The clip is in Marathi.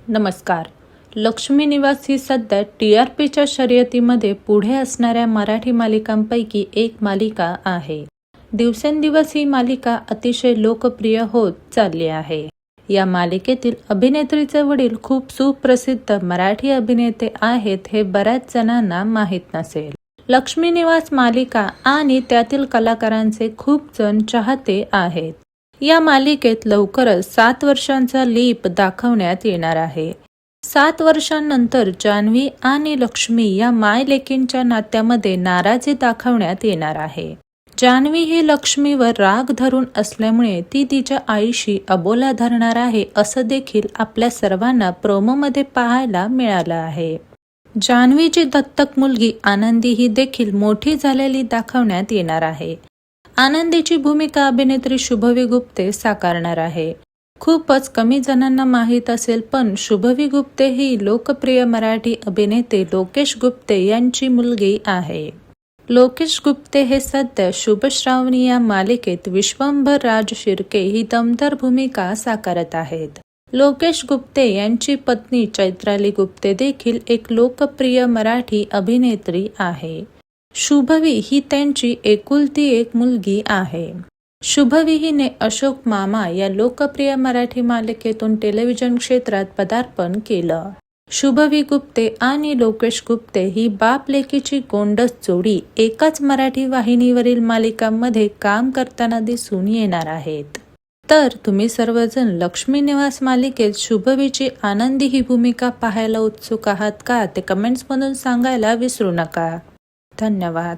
नमस्कार. लक्ष्मी निवास ही सध्या TRPच्या शर्यतीमध्ये पुढे असणाऱ्या मराठी मालिकांपैकी एक मालिका आहे. दिवसेंदिवस ही मालिका अतिशय लोकप्रिय होत चालली आहे. या मालिकेतील अभिनेत्रीचे वडील खूप सुप्रसिद्ध मराठी अभिनेते आहेत हे बऱ्याच जणांना माहीत नसेल. लक्ष्मी निवास मालिका आणि त्यातील कलाकारांचे खूप जण चाहते आहेत. या मालिकेत लवकरच 7 वर्षांचा लीप दाखवण्यात येणार आहे. 7 वर्षांनंतर जान्हवी आणि लक्ष्मी या माय-लेकींच्या नात्यामध्ये नाराजी दाखवण्यात येणार आहे. जान्हवी ही लक्ष्मीवर राग धरून असल्यामुळे ती तिच्या आईशी अबोला धरणार आहे असं देखील आपल्या सर्वांना प्रोमोमध्ये पाहायला मिळालं आहे. जान्हवीची दत्तक मुलगी आनंदी ही देखील मोठी झालेली दाखवण्यात येणार आहे. आनंदीची भूमिका अभिनेत्री शुभवी गुप्ते साकारणार आहे. खूपच कमी जणांना माहीत असेल पण शुभवी गुप्ते ही लोकप्रिय मराठी अभिनेते लोकेश गुप्ते यांची मुलगी आहे. लोकेश गुप्ते हे सध्या शुभश्रावणी या मालिकेत विश्वंभर राज शिर्के ही दमदार भूमिका साकारत आहेत. लोकेश गुप्ते यांची पत्नी चैत्राली गुप्ते देखील एक लोकप्रिय मराठी अभिनेत्री आहे. शुभवी ही त्यांची एकुलती एक मुलगी आहे. शुभवी हिने अशोक मामा या लोकप्रिय मराठी मालिकेतून टेलिव्हिजन क्षेत्रात पदार्पण केलं. शुभवी गुप्ते आणि लोकेश गुप्ते ही बाप-लेकीची गोंडस जोडी एकाच मराठी वाहिनीवरील मालिकांमध्ये काम करताना दिसून येणार आहेत. तर तुम्ही सर्वजण लक्ष्मी निवास मालिकेत शुभवीची आनंदी ही भूमिका पाहायला उत्सुक आहात का ते कमेंट्समधून सांगायला विसरू नका. धन्यवाद.